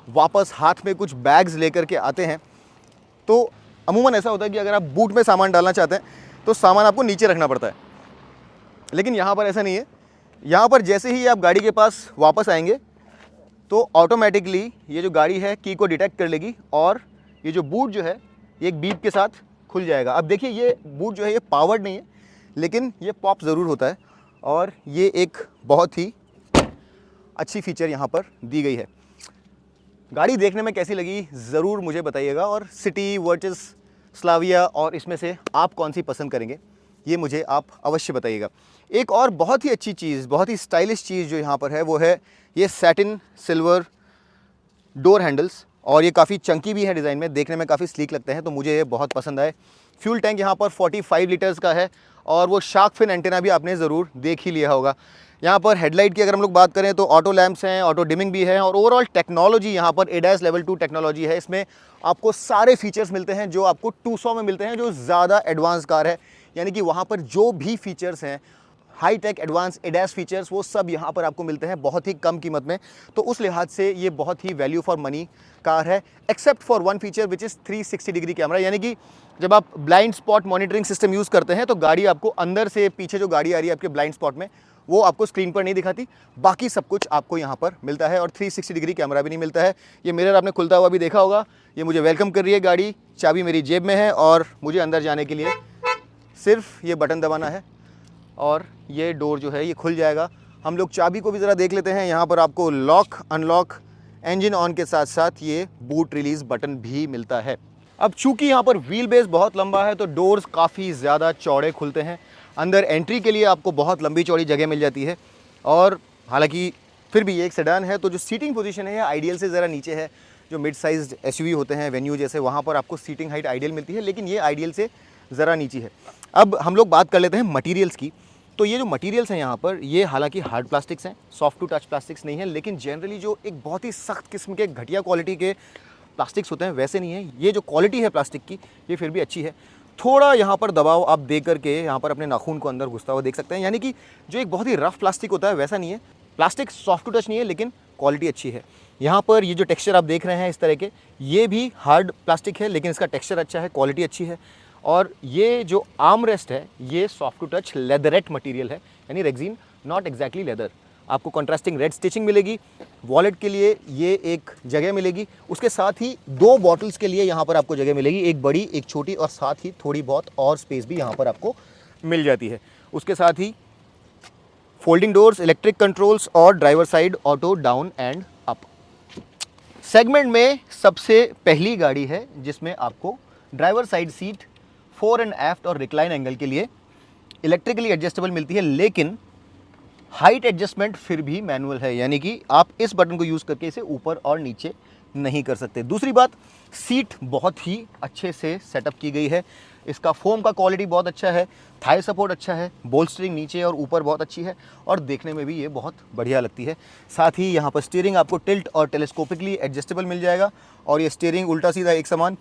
वापस हाथ में कुछ बैग्स लेकर के आते हैं, तो अमूमन ऐसा होता है कि अगर आप बूट में सामान डालना चाहते हैं तो सामान आपको नीचे रखना पड़ता है। लेकिन यहाँ पर ऐसा नहीं है। यहाँ पर जैसे ही आप गाड़ी के पास वापस आएंगे तो ऑटोमेटिकली ये जो गाड़ी है की को डिटेक्ट कर लेगी और ये जो बूट जो है ये एक बीप के साथ खुल जाएगा। अब देखिए ये बूट जो है ये पावर्ड नहीं है, लेकिन ये पॉप ज़रूर होता है, और ये एक बहुत ही अच्छी फीचर यहाँ पर दी गई है। गाड़ी देखने में कैसी लगी ज़रूर मुझे बताइएगा, और सिटी वर्सेस स्लाविया और इसमें से आप कौन सी पसंद करेंगे ये मुझे आप अवश्य बताइएगा। एक और बहुत ही अच्छी चीज़, बहुत ही स्टाइलिश चीज़ जो यहाँ पर है वो है ये सैटिन सिल्वर डोर हैंडल्स, और ये काफ़ी चंकी भी है डिज़ाइन में, देखने में काफ़ी स्लीक लगते हैं, तो मुझे ये बहुत पसंद आए। फ्यूल टैंक यहाँ पर 45 लीटर्स का है, और वो शार्क फिन एंटेना भी आपने ज़रूर देख ही लिया होगा। यहाँ पर हेडलाइट की अगर हम लोग बात करें तो ऑटो लैंप्स हैं, ऑटो डिमिंग भी है, और ओवरऑल टेक्नोलॉजी यहाँ पर ADAS लेवल 2 टेक्नोलॉजी है। इसमें आपको सारे फीचर्स मिलते हैं जो आपको 200 में मिलते हैं, जो ज़्यादा एडवांस कार है। यानी कि वहाँ पर जो भी फीचर्स हैं, high tech advance ADAS features, वो सब यहाँ पर आपको मिलते हैं बहुत ही कम कीमत में। तो उस लिहाज से ये बहुत ही वैल्यू फॉर मनी कार है, except for one feature which is 360 degree camera. यानी कि जब आप blind spot monitoring system use करते हैं तो गाड़ी आपको अंदर से पीछे जो गाड़ी आ रही है आपके ब्लाइंड स्पॉट में, वो आपको स्क्रीन पर नहीं दिखाती, बाकी सब कुछ आपको यहाँ पर मिलता है। और 360 डिग्री कैमरा भी नहीं मिलता है। ये मिरर आपने खुलता हुआ भी देखा होगा, ये मुझे वेलकम कर रही है गाड़ी। चाबी मेरी जेब में है और मुझे अंदर जाने के लिए सिर्फ ये बटन दबाना है और ये डोर जो है ये खुल जाएगा। हम लोग चाबी को भी ज़रा देख लेते हैं। यहाँ पर आपको लॉक अनलॉक इंजन ऑन के साथ साथ ये बूट रिलीज़ बटन भी मिलता है। अब चूंकि यहाँ पर व्हील बेस बहुत लंबा है तो डोर्स काफ़ी ज़्यादा चौड़े खुलते हैं। अंदर एंट्री के लिए आपको बहुत लंबी चौड़ी जगह मिल जाती है, और हालांकि फिर भी ये एक सेडान है तो जो सीटिंग पोजीशन है आइडियल से ज़रा नीचे है। जो मिड साइज्ड SUV होते हैं वेन्यू जैसे, वहाँ पर आपको सीटिंग हाइट आइडियल मिलती है, लेकिन ये आइडियल से ज़रा नीचे है। अब हम लोग बात कर लेते हैं मटेरियल्स की। तो ये जो मटेरियल्स हैं यहाँ पर, ये हालांकि हार्ड प्लास्टिक्स हैं, सॉफ्ट टू टच प्लास्टिक्स नहीं है, लेकिन जनरली जो एक बहुत ही सख्त किस्म के घटिया क्वालिटी के प्लास्टिक्स होते हैं वैसे नहीं है। ये जो क्वालिटी है प्लास्टिक की ये फिर भी अच्छी है। थोड़ा यहाँ पर दबाव आप दे करके यहाँ पर अपने नाखून को अंदर घुसता हुआ देख सकते हैं, यानी कि जो एक बहुत ही रफ प्लास्टिक होता है वैसा नहीं है। प्लास्टिक सॉफ्ट टू टच नहीं है, लेकिन क्वालिटी अच्छी है। यहाँ पर ये जो टेक्सचर आप देख रहे हैं इस तरह के, ये भी हार्ड प्लास्टिक है, लेकिन इसका टेक्सचर अच्छा है, क्वालिटी अच्छी है। और ये जो आर्म रेस्ट है ये soft to touch leatherette material है, यानी रेक्सिन, नॉट एग्जैक्टली लेदर। आपको कंट्रास्टिंग रेड स्टिचिंग मिलेगी। वॉलेट के लिए ये एक जगह मिलेगी, उसके साथ ही 2 बॉटल्स के लिए यहाँ पर आपको जगह मिलेगी, एक बड़ी एक छोटी, और साथ ही थोड़ी बहुत और स्पेस भी यहाँ पर आपको मिल जाती है। उसके साथ ही फोल्डिंग डोर्स, इलेक्ट्रिक कंट्रोल्स और driver side auto down and up. Segment में सबसे पहली गाड़ी है जिसमें आपको driver side seat fore and aft और रिक्लाइन एंगल के लिए इलेक्ट्रिकली एडजस्टेबल मिलती है, लेकिन हाइट एडजस्टमेंट फिर भी मैनुअल है, यानी कि आप इस बटन को यूज़ करके इसे ऊपर और नीचे नहीं कर सकते। दूसरी बात, सीट बहुत ही अच्छे से सेटअप की गई है। इसका फोम का क्वालिटी बहुत अच्छा है, थाई सपोर्ट अच्छा है, बोल्स्टरिंग नीचे और ऊपर बहुत अच्छी है, और देखने में भी ये बहुत बढ़िया लगती है। साथ ही यहाँ पर स्टीयरिंग आपको टिल्ट और टेलीस्कोपिकली एडजस्टेबल मिल जाएगा, और ये स्टीयरिंग उल्टा सीधा एक समान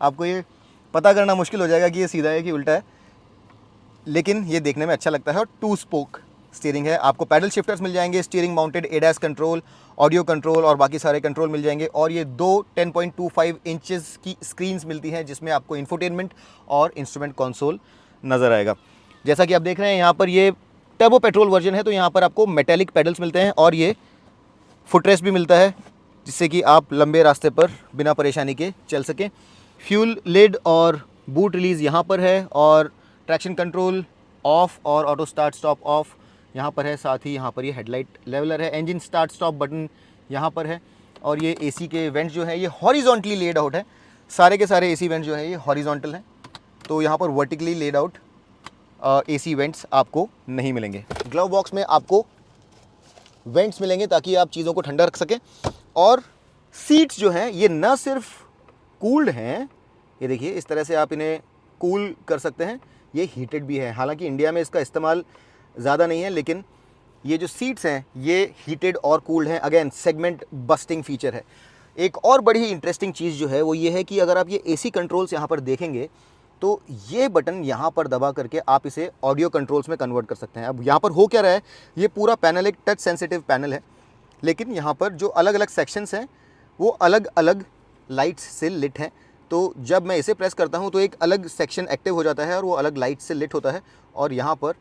आपको ये पता करना मुश्किल हो जाएगा कि ये सीधा है कि उल्टा है, लेकिन ये देखने में अच्छा लगता है। और 2 स्पोक स्टीयरिंग है। आपको पैडल शिफ्टर्स मिल जाएंगे, steering mounted ADAS control, audio control और बाकी सारे कंट्रोल मिल जाएंगे। और ये 2 10.25 इंचेस की स्क्रीन्स मिलती हैं, जिसमें आपको इंफोटेनमेंट और इंस्ट्रूमेंट कंसोल नज़र आएगा। जैसा कि आप देख रहे हैं यहाँ पर ये टर्बो पेट्रोल वर्जन है, तो यहाँ पर आपको मेटेलिक पेडल्स मिलते हैं, और ये फुटरेस्ट भी मिलता है, जिससे कि आप लंबे रास्ते पर बिना परेशानी के चल सकें। फ्यूल लिड और बूट रिलीज़ यहाँ पर है, और ट्रैक्शन कंट्रोल ऑफ और ऑटो स्टार्ट स्टॉप ऑफ यहाँ पर है। साथ ही यहाँ पर ये हेडलाइट लेवलर है, इंजन स्टार्ट स्टॉप बटन यहाँ पर है, और ये एसी के वेंट्स जो है ये हॉरिजॉन्टली लेड आउट है। सारे के सारे एसी वेंट्स जो है ये हॉरिजॉन्टल हैं, तो यहाँ पर vertically laid out AC vents आपको नहीं मिलेंगे। ग्लव बॉक्स में आपको वेंट्स मिलेंगे ताकि आप चीज़ों को ठंडा रख सकें। और सीट्स जो हैं ये न सिर्फ कूल्ड हैं, ये देखिए इस तरह से आप इन्हें कूल कर सकते हैं, ये हीटेड भी है। हालांकि इंडिया में इसका इस्तेमाल ज़्यादा नहीं है, लेकिन ये जो सीट्स हैं ये हीटेड और कूल्ड हैं। अगेन सेगमेंट बस्टिंग फीचर है। एक और बड़ी इंटरेस्टिंग चीज़ जो है वो ये है कि अगर आप ये एसी कंट्रोल्स यहाँ पर देखेंगे तो ये बटन यहाँ पर दबा करके आप इसे ऑडियो कंट्रोल्स में कन्वर्ट कर सकते हैं। अब यहाँ पर हो क्या रहा है, ये पूरा पैनल एक टच सेंसिटिव पैनल है, लेकिन यहाँ पर जो अलग अलग सेक्शंस हैं वो अलग अलग लाइट्स से लिट हैं। तो जब मैं इसे प्रेस करता हूँ तो एक अलग सेक्शन एक्टिव हो जाता है और वो अलग लाइट से लिट होता है, और यहाँ पर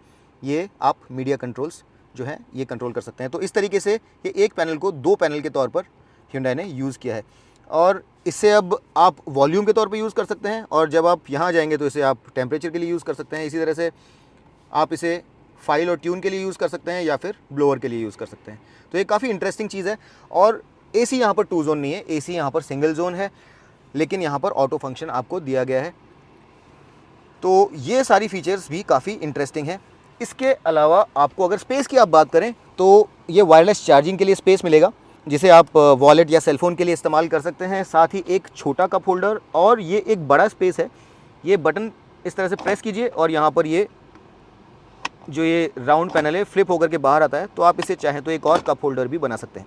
ये आप मीडिया कंट्रोल्स जो हैं ये कंट्रोल कर सकते हैं। तो इस तरीके से ये एक पैनल को 2 पैनल के तौर पर Hyundai ने यूज़ किया है, और इससे अब आप वॉल्यूम के तौर पे यूज़ कर सकते हैं, और जब आप यहाँ जाएंगे तो इसे आप टेम्परेचर के लिए यूज़ कर सकते हैं। इसी तरह से आप इसे फाइल और ट्यून के लिए यूज़ कर सकते हैं, या फिर ब्लोअर के लिए यूज़ कर सकते हैं। तो ये काफ़ी इंटरेस्टिंग चीज़ है। और AC यहाँ पर 2 जोन नहीं है, AC यहाँ पर सिंगल जोन है, लेकिन यहाँ पर ऑटो फंक्शन आपको दिया गया है। तो ये सारी फीचर्स भी काफ़ी इंटरेस्टिंग है। इसके अलावा आपको अगर स्पेस की आप बात करें तो ये वायरलेस चार्जिंग के लिए स्पेस मिलेगा, जिसे आप वॉलेट या सेलफोन के लिए इस्तेमाल कर सकते हैं। साथ ही एक छोटा कप होल्डर, और ये एक बड़ा स्पेस है। ये बटन इस तरह से प्रेस कीजिए और यहाँ पर ये जो ये राउंड पैनल है फ्लिप होकर के बाहर आता है, तो आप इसे चाहें तो एक और कप होल्डर भी बना सकते हैं।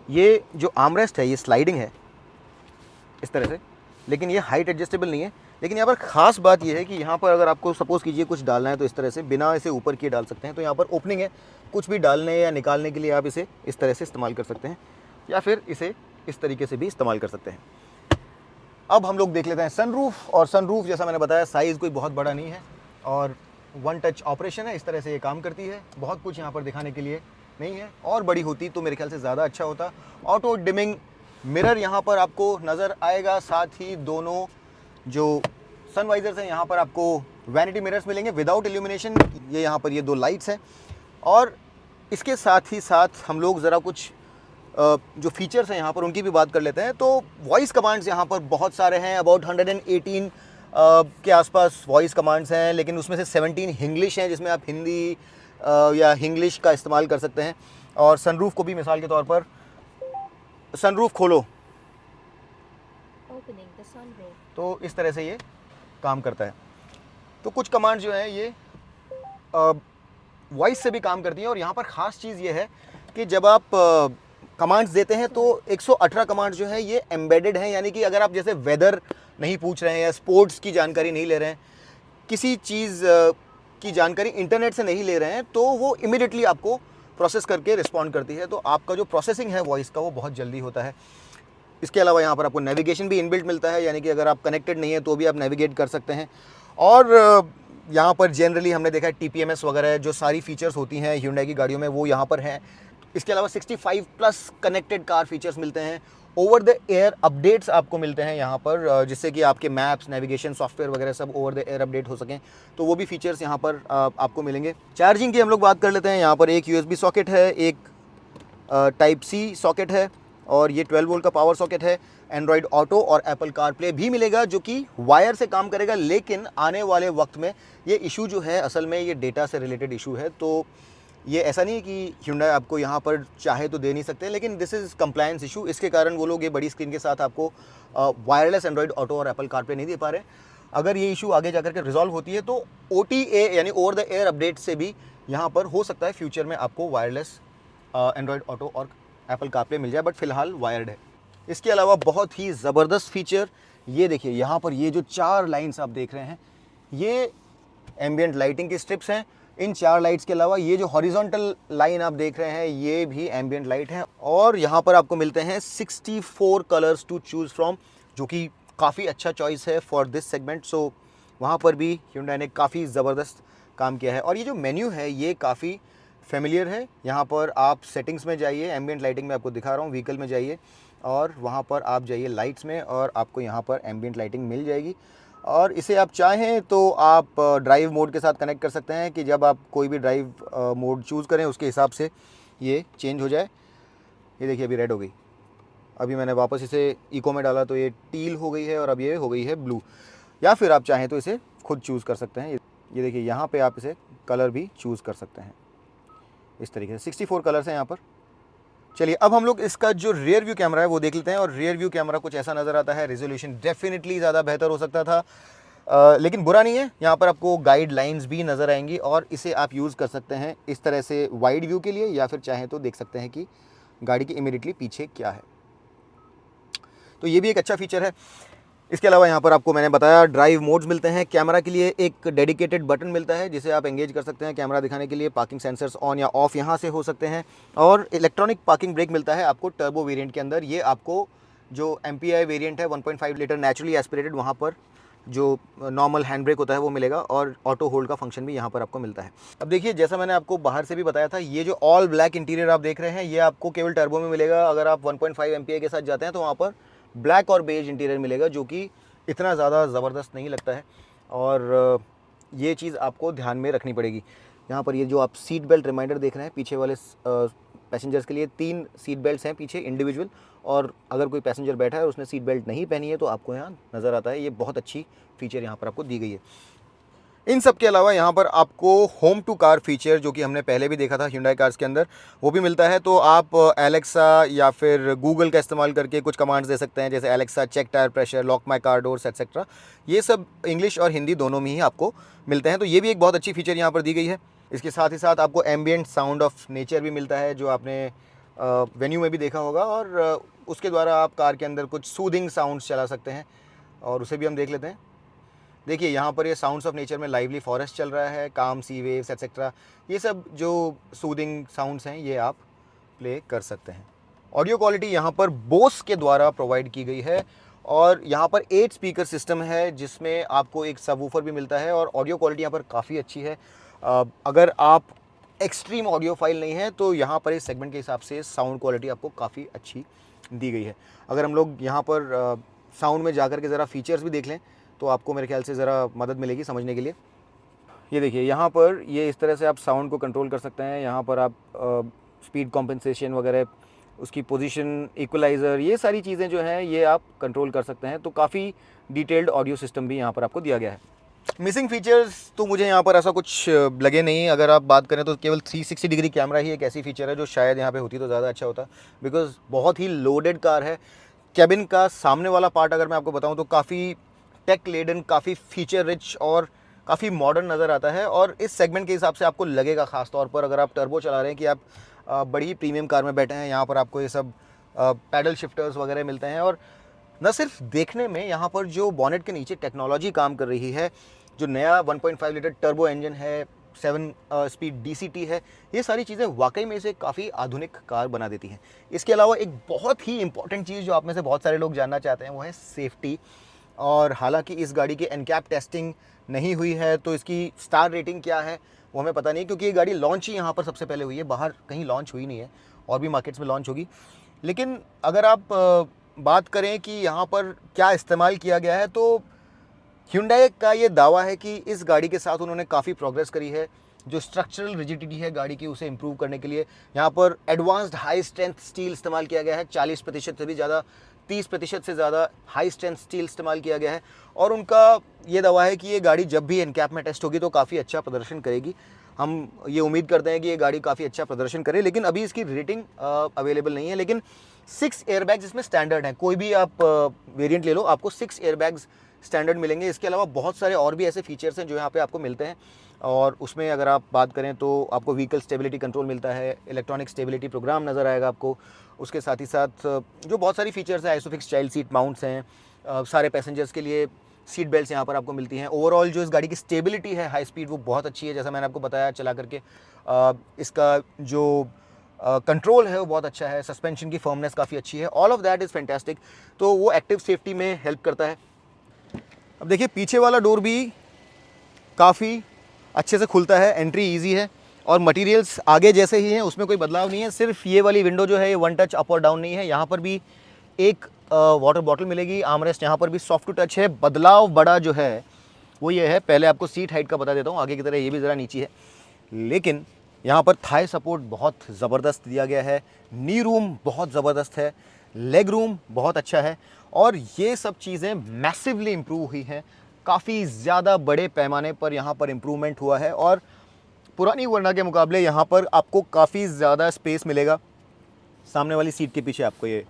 ये जो आर्मरेस्ट है ये स्लाइडिंग है इस तरह से, लेकिन ये हाइट एडजस्टेबल नहीं है। लेकिन यहाँ पर ख़ास बात ये है कि यहाँ पर अगर आपको सपोज़ कीजिए कुछ डालना है तो इस तरह से बिना इसे ऊपर किए डाल सकते हैं। तो यहाँ पर ओपनिंग है, कुछ भी डालने या निकालने के लिए आप इसे इस तरह से इस्तेमाल कर सकते हैं, या फिर इसे इस तरीके से भी इस्तेमाल कर सकते हैं। अब हम लोग देख लेते हैं सनरूफ। और सनरूफ जैसा मैंने बताया साइज़ कोई बहुत बड़ा नहीं है, और 1 टच ऑपरेशन है, इस तरह से ये काम करती है। बहुत कुछ यहाँ पर दिखाने के लिए नहीं है, और बड़ी होती तो मेरे ख्याल से ज़्यादा अच्छा होता। ऑटो डिमिंग मिरर यहाँ पर आपको नज़र आएगा। साथ ही दोनों जो सनवाइजर्स हैं यहाँ पर आपको वैनिटी मिरर्स मिलेंगे विदाउट इल्यूमिनेशन। ये यहाँ पर ये 2 लाइट्स हैं, और इसके साथ ही साथ हम लोग ज़रा कुछ जो फीचर्स हैं यहाँ पर उनकी भी बात कर लेते हैं। तो वॉइस कमांड्स यहाँ पर बहुत सारे हैं, अबाउट 118 के आसपास वॉइस कमांड्स हैं, लेकिन उसमें से 17 इंग्लिश हैं, जिसमें आप हिंदी या इंग्लिश का इस्तेमाल कर सकते हैं। और सनरूफ को भी मिसाल के तौर पर सनरूफ खोलो, तो इस तरह से ये काम करता है। तो कुछ कमांड जो है ये वॉइस से भी काम करती हैं। और यहाँ पर ख़ास चीज़ ये है कि जब आप कमांड्स देते हैं तो 118 कमांड्स जो है ये एम्बेडेड हैं, यानी कि अगर आप जैसे वेदर नहीं पूछ रहे हैं या स्पोर्ट्स की जानकारी नहीं ले रहे हैं, किसी चीज़ की जानकारी इंटरनेट से नहीं ले रहे हैं, तो वो इमिडिएटली आपको प्रोसेस करके रिस्पॉन्ड करती है। तो आपका जो प्रोसेसिंग है वॉइस का वो बहुत जल्दी होता है। इसके अलावा यहाँ पर आपको नेविगेशन भी इनबिल्ट मिलता है, यानी कि अगर आप कनेक्टेड नहीं है तो भी आप नेविगेट कर सकते हैं। और यहाँ पर जनरली हमने देखा है TPMS वगैरह जो सारी फीचर्स होती हैं Hyundai की गाड़ियों में वो यहाँ पर हैं। इसके अलावा 65 प्लस कनेक्टेड कार फीचर्स मिलते हैं। ओवर द एयर अपडेट्स आपको मिलते हैं यहाँ पर, जिससे कि आपके मैप्स, नेविगेशन सॉफ्टवेयर वगैरह सब ओवर द एयर अपडेट हो सकें, तो वो भी फीचर्स यहाँ पर आपको मिलेंगे। चार्जिंग की हम लोग बात कर लेते हैं। यहाँ पर एक USB सॉकेट है, एक टाइप C सॉकेट है और ये 12 वोल्ट का पावर सॉकेट है। एंड्रॉयड ऑटो और एप्पल कारप्ले भी मिलेगा जो कि वायर से काम करेगा, लेकिन आने वाले वक्त में ये इशू जो है असल में ये डेटा से रिलेटेड इशू है। तो ये ऐसा नहीं है कि Hyundai आपको यहाँ पर चाहे तो दे नहीं सकते, लेकिन दिस इज़ कंप्लायंस इशू। इसके कारण वो लोग ये बड़ी स्क्रीन के साथ आपको वायरलेस एंड्रॉयड ऑटो और एप्पल कारप्ले नहीं दे पा रहे। अगर ये इशू आगे जाकर के रिजॉल्व होती है तो OTA यानी ओवर द एयर अपडेट से भी यहाँ पर हो सकता है फ्यूचर में आपको वायरलेस एंड्रॉयड ऑटो और एप्पल कारप्ले मिल जाए, बट फिलहाल वायर्ड है। इसके अलावा बहुत ही ज़बरदस्त फीचर, ये देखिए यहाँ पर ये जो 4 लाइन्स आप देख रहे हैं ये एम्बियंट लाइटिंग की स्ट्रिप्स हैं। इन 4 लाइट्स के अलावा ये जो हॉरिजॉन्टल लाइन आप देख रहे हैं ये भी एम्बियंट लाइट है। और यहाँ पर आपको मिलते हैं 64 कलर्स टू चूज़ फ्रॉम, जो कि काफ़ी अच्छा चॉइस है फॉर दिस सेगमेंट। सो वहाँ पर भी Hyundai ने काफ़ी ज़बरदस्त काम किया है। और ये जो मेन्यू है ये काफ़ी फेमिलियर है। यहाँ पर आप सेटिंग्स में जाइए, एम्बियंट लाइटिंग में आपको दिखा रहा हूँ, व्हीकल में जाइए और वहाँ पर आप जाइए लाइट्स में और आपको यहाँ पर एम्बियंट लाइटिंग मिल जाएगी। और इसे आप चाहें तो आप ड्राइव मोड के साथ कनेक्ट कर सकते हैं कि जब आप कोई भी ड्राइव मोड चूज़ करें उसके हिसाब से ये चेंज हो जाए। ये देखिए अभी रेड हो गई, अभी मैंने वापस इसे इको में डाला तो ये टील हो गई है और अब ये हो गई है ब्लू। या फिर आप चाहें तो इसे खुद चूज़ कर सकते हैं। ये देखिए यहाँ पे आप इसे कलर भी चूज़ कर सकते हैं इस तरीके से। 64 कलर्स हैं यहाँ पर। चलिए अब हम लोग इसका जो रियर व्यू कैमरा है वो देख लेते हैं। और रियर व्यू कैमरा कुछ ऐसा नज़र आता है। रेजोल्यूशन डेफिनेटली ज़्यादा बेहतर हो सकता था, लेकिन बुरा नहीं है। यहाँ पर आपको गाइडलाइंस भी नज़र आएंगी और इसे आप यूज़ कर सकते हैं इस तरह से वाइड व्यू के लिए, या फिर चाहें तो देख सकते हैं कि गाड़ी के इमीडिएटली पीछे क्या है। तो ये भी एक अच्छा फीचर है। इसके अलावा यहाँ पर आपको मैंने बताया ड्राइव मोड्स मिलते हैं। कैमरा के लिए एक डेडिकेटेड बटन मिलता है जिसे आप एंगेज कर सकते हैं कैमरा दिखाने के लिए। पार्किंग सेंसर्स ऑन या ऑफ यहाँ से हो सकते हैं। और इलेक्ट्रॉनिक पार्किंग ब्रेक मिलता है आपको टर्बो वेरिएंट के अंदर। ये आपको जो MPI वेरिएंट है 1.5 लीटर नेचुरली एस्पिरेटेड, वहाँ पर जो नॉर्मल हैंड ब्रेक होता है वो मिलेगा और ऑटो होल्ड का फंक्शन भी यहाँ पर आपको मिलता है। अब देखिए जैसा मैंने आपको बाहर से भी बताया था, ये जो ऑल ब्लैक इंटीरियर आप देख रहे हैं ये आपको केवल टर्बो में मिलेगा। अगर आप 1.5 MPI के साथ जाते हैं तो वहाँ पर ब्लैक और बेज इंटीरियर मिलेगा, जो कि इतना ज़्यादा ज़बरदस्त नहीं लगता है। और ये चीज़ आपको ध्यान में रखनी पड़ेगी। यहाँ पर ये जो आप सीट बेल्ट रिमाइंडर देख रहे हैं पीछे वाले पैसेंजर्स के लिए 3 सीट बेल्ट्स हैं पीछे इंडिविजुअल, और अगर कोई पैसेंजर बैठा है और उसने सीट बेल्ट नहीं पहनी है तो आपको यहाँ नज़र आता है। ये बहुत अच्छी फीचर यहाँ पर आपको दी गई है। इन सब के अलावा यहाँ पर आपको होम टू कार फीचर, जो कि हमने पहले भी देखा था Hyundai कार्स के अंदर, वो भी मिलता है। तो आप एलेक्सा या फिर गूगल का इस्तेमाल करके कुछ कमांड्स दे सकते हैं, जैसे Alexa check tyre pressure, lock my car doors etcetera. ये सब इंग्लिश और हिंदी दोनों में ही आपको मिलते हैं। तो ये भी एक बहुत अच्छी फीचर यहाँ पर दी गई है। इसके साथ ही साथ आपको एम्बियंट साउंड ऑफ नेचर भी मिलता है, जो आपने वेन्यू में भी देखा होगा। और उसके द्वारा आप कार के अंदर कुछ सूदिंग साउंड्स चला सकते हैं, और उसे भी हम देख लेते हैं। देखिए यहाँ पर ये साउंड्स ऑफ नेचर में लाइवली फॉरेस्ट चल रहा है, काम सी वेव्स एटसेट्रा। ये सब जो सूदिंग साउंड्स हैं ये आप प्ले कर सकते हैं। ऑडियो क्वालिटी यहाँ पर बोस के द्वारा प्रोवाइड की गई है। और यहाँ पर 8 स्पीकर सिस्टम है जिसमें आपको एक सबवूफर भी मिलता है। और ऑडियो क्वालिटी यहाँ पर काफ़ी अच्छी है। अगर आप एक्सट्रीम ऑडियो फाइल नहीं है तो यहाँ पर इस सेगमेंट के हिसाब से साउंड क्वालिटी आपको काफ़ी अच्छी दी गई है। अगर हम लोग यहाँ पर साउंड में जाकर के ज़रा फीचर्स भी देख लें तो आपको मेरे ख्याल से ज़रा मदद मिलेगी समझने के लिए। ये देखिए यहाँ पर ये इस तरह से आप साउंड को कंट्रोल कर सकते हैं। यहाँ पर आप स्पीड कॉम्पेंसेशन वगैरह, उसकी पोजीशन, इक्वलाइज़र, ये सारी चीज़ें जो हैं ये आप कंट्रोल कर सकते हैं। तो काफ़ी डिटेल्ड ऑडियो सिस्टम भी यहाँ पर आपको दिया गया है। मिसिंग फीचर्स तो मुझे यहाँ पर ऐसा कुछ लगे नहीं। अगर आप बात करें तो केवल 360 डिग्री कैमरा ही एक ऐसी फीचर है जो शायद यहाँ पे होती तो ज़्यादा अच्छा होता, बिकॉज़ बहुत ही लोडेड कार है। कैबिन का सामने वाला पार्ट अगर मैं आपको बताऊँ तो काफ़ी टेक लेडन, काफ़ी फीचर रिच और काफ़ी मॉडर्न नज़र आता है। और इस सेगमेंट के हिसाब से आपको लगेगा, ख़ास तौर पर अगर आप टर्बो चला रहे हैं, कि आप बड़ी ही प्रीमियम कार में बैठे हैं। यहाँ पर आपको ये सब पैडल शिफ्टर्स वगैरह मिलते हैं। और न सिर्फ देखने में, यहाँ पर जो बॉनेट के नीचे टेक्नोलॉजी काम कर रही है, जो नया 1.5 लीटर टर्बो इंजन है, 7 स्पीड DCT है, ये सारी चीज़ें वाकई में इसे काफ़ी आधुनिक कार बना देती हैं। इसके अलावा एक बहुत ही इंपॉर्टेंट चीज़ जो आप में से बहुत सारे लोग जानना चाहते हैं वो है सेफ्टी। और हालांकि इस गाड़ी की एनकैप टेस्टिंग नहीं हुई है, तो इसकी स्टार रेटिंग क्या है वो हमें पता नहीं, क्योंकि ये गाड़ी लॉन्च ही यहाँ पर सबसे पहले हुई है, बाहर कहीं लॉन्च हुई नहीं है, और भी मार्केट्स में लॉन्च होगी। लेकिन अगर आप बात करें कि यहाँ पर क्या इस्तेमाल किया गया है, तो Hyundai का ये दावा है कि इस गाड़ी के साथ उन्होंने काफ़ी प्रोग्रेस करी है। जो स्ट्रक्चरल रिजिडिटी है गाड़ी की, उसे इम्प्रूव करने के लिए यहाँ पर एडवांस्ड हाई स्ट्रेंथ स्टील इस्तेमाल किया गया है। 40% से भी ज़्यादा, 30% से ज़्यादा हाई स्ट्रेंथ स्टील इस्तेमाल किया गया है। और उनका ये दावा है कि ये गाड़ी जब भी एनकैप में टेस्ट होगी तो काफ़ी अच्छा प्रदर्शन करेगी। हम ये उम्मीद करते हैं कि ये गाड़ी काफ़ी अच्छा प्रदर्शन करे, लेकिन अभी इसकी रेटिंग अवेलेबल नहीं है। लेकिन 6 एयरबैग्स इसमें स्टैंडर्ड हैं। कोई भी आप वेरिएंट ले लो, आपको 6 एयरबैग्स स्टैंडर्ड मिलेंगे। इसके अलावा बहुत सारे और भी ऐसे फीचर्स हैं जो यहाँ पे आपको मिलते हैं। और उसमें अगर आप बात करें तो आपको व्हीकल स्टेबिलिटी कंट्रोल मिलता है, इलेक्ट्रॉनिक स्टेबिलिटी प्रोग्राम नज़र आएगा आपको। उसके साथ ही साथ जो बहुत सारी फीचर्स हैं, आइसोफिक्स चाइल्ड सीट माउंट्स हैं, सारे पैसेंजर्स के लिए सीट बेल्ट्स यहाँ पर आपको मिलती हैं। ओवरऑल जो इस गाड़ी की स्टेबिलिटी है हाई स्पीड, वो बहुत अच्छी है। जैसा मैंने आपको बताया चला करके, इसका जो कंट्रोल है वो बहुत अच्छा है, सस्पेंशन की फर्मनेस काफ़ी अच्छी है। All of that is fantastic. तो वो एक्टिव सेफ्टी में हेल्प करता है। अब देखिए पीछे वाला डोर भी काफ़ी अच्छे से खुलता है, एंट्री इजी है, और मटेरियल्स आगे जैसे ही हैं, उसमें कोई बदलाव नहीं है। सिर्फ ये वाली विंडो जो है ये वन टच अप और डाउन नहीं है। यहाँ पर भी एक वाटर बॉटल मिलेगी, आर्मरेस्ट यहाँ पर भी सॉफ्ट टू टच है। बदलाव बड़ा जो है वो ये है, पहले आपको सीट हाइट का बता देता हूँ, आगे की तरह ये भी ज़रा नीची है, लेकिन यहाँ पर थाई सपोर्ट बहुत ज़बरदस्त दिया गया है। नी रूम बहुत ज़बरदस्त है, लेग रूम बहुत अच्छा है, और ये सब चीज़ें मैसिवली इम्प्रूव हुई हैं। काफ़ी ज़्यादा बड़े पैमाने पर यहाँ पर इम्प्रूवमेंट हुआ है, और पुरानी वर्ना के मुकाबले यहाँ पर आपको काफ़ी ज़्यादा स्पेस मिलेगा। सामने वाली सीट के पीछे आपको ये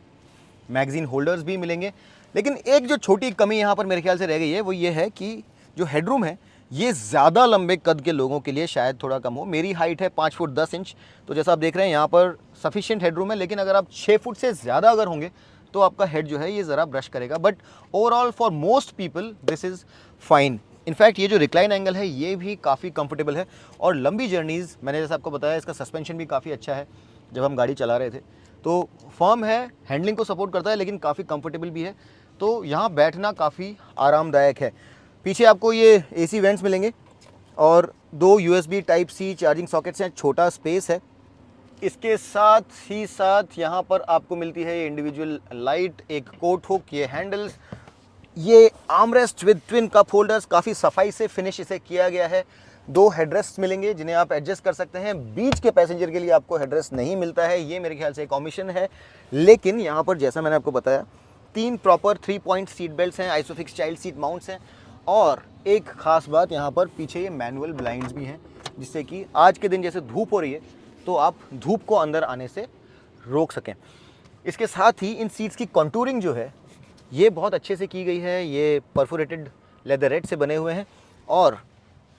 मैगज़ीन होल्डर्स भी मिलेंगे। लेकिन एक जो छोटी कमी यहाँ पर मेरे ख्याल से रह गई है वो ये है कि जो हेडरूम है ये ज़्यादा लंबे कद के लोगों के लिए शायद थोड़ा कम हो। मेरी हाइट है 5 फुट 10 इंच, तो जैसा आप देख रहे हैं यहाँ पर सफिशिएंट हेडरूम है। लेकिन अगर आप 6 फुट से ज़्यादा अगर होंगे तो आपका हेड जो है ये ज़रा ब्रश करेगा, but overall for most people this is fine. In fact ये जो रिक्लाइन एंगल है ये भी काफ़ी कंफर्टेबल है, और लंबी जर्नीज़, मैंने जैसा आपको बताया, इसका सस्पेंशन भी काफ़ी अच्छा है। जब हम गाड़ी चला रहे थे तो फर्म है, हैंडलिंग को सपोर्ट करता है, लेकिन काफ़ी कंफर्टेबल भी है। तो यहाँ बैठना काफ़ी आरामदायक है। पीछे आपको ये AC वेंट्स मिलेंगे, और 2 USB type C charging sockets हैं, छोटा स्पेस है। इसके साथ ही साथ यहाँ पर आपको मिलती है ये इंडिविजुअल लाइट, एक कोट हुक, ये हैंडल्स, ये armrest with twin cup holders, काफ़ी सफाई से फिनिश इसे किया गया है। 2 हेडरेस्ट मिलेंगे जिन्हें आप एडजस्ट कर सकते हैं। बीच के पैसेंजर के लिए आपको हेडरेस्ट नहीं मिलता है, ये मेरे ख्याल से एक ऑमिशन है। लेकिन यहाँ पर जैसा मैंने आपको बताया 3 प्रॉपर 3 पॉइंट सीट बेल्ट्स हैं, आइसोफिक्स चाइल्ड सीट माउंट्स हैं, और एक ख़ास बात यहाँ पर पीछे ये मैनुअल ब्लाइंड्स भी हैं, जिससे कि आज के दिन जैसे धूप हो रही है तो आप धूप को अंदर आने से रोक सकें। इसके साथ ही इन सीट्स की कॉन्टूरिंग जो है ये बहुत अच्छे से की गई है। ये परफोरेटेड लेदरेट से बने हुए हैं, और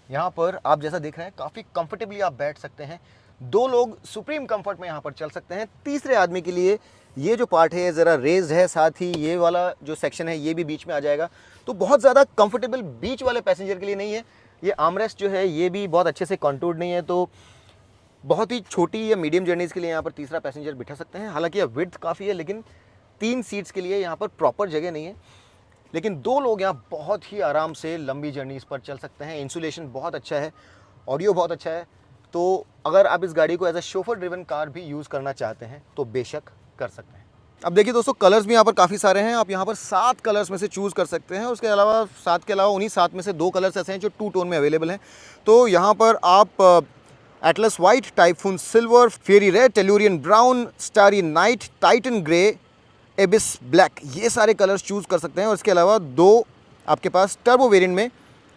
यहाँ पर आप जैसा देख रहे हैं काफ़ी कंफर्टेबली आप बैठ सकते हैं। 2 लोग सुप्रीम कंफर्ट में यहाँ पर चल सकते हैं। तीसरे आदमी के लिए ये जो पार्ट है ज़रा रेज्ड है, साथ ही ये वाला जो सेक्शन है ये भी बीच में आ जाएगा, तो बहुत ज़्यादा कंफर्टेबल बीच वाले पैसेंजर के लिए नहीं है। ये आर्मरेस्ट जो है ये भी बहुत अच्छे से कॉन्टूर्ड नहीं है, तो बहुत ही छोटी या मीडियम जर्नीज़ के लिए यहाँ पर तीसरा पैसेंजर बिठा सकते हैं। हालांकि यह विड्थ काफ़ी है, लेकिन 3 सीट्स के लिए यहाँ पर प्रॉपर जगह नहीं है। लेकिन 2 लोग यहाँ बहुत ही आराम से लंबी जर्नीज़ पर चल सकते हैं। इंसुलेशन बहुत अच्छा है, ऑडियो बहुत अच्छा है। तो अगर आप इस गाड़ी को as a chauffeur driven car भी यूज़ करना चाहते हैं तो बेशक कर सकते हैं। अब देखिए दोस्तों, कलर्स भी यहाँ पर काफ़ी सारे हैं। आप यहाँ पर 7 कलर्स में से चूज़ कर सकते हैं। उसके अलावा 7 के अलावा उन्हीं 7 में से 2 कलर्स ऐसे हैं जो 2 टोन में अवेलेबल हैं। तो यहाँ पर आप एटलस वाइट, टाइफून सिल्वर, फेरी red, Tellurian brown, starry night, Titan grey, एबिस black, ये सारे कलर्स चूज़ कर सकते हैं। और इसके अलावा 2 आपके पास टर्बो वेरिएंट में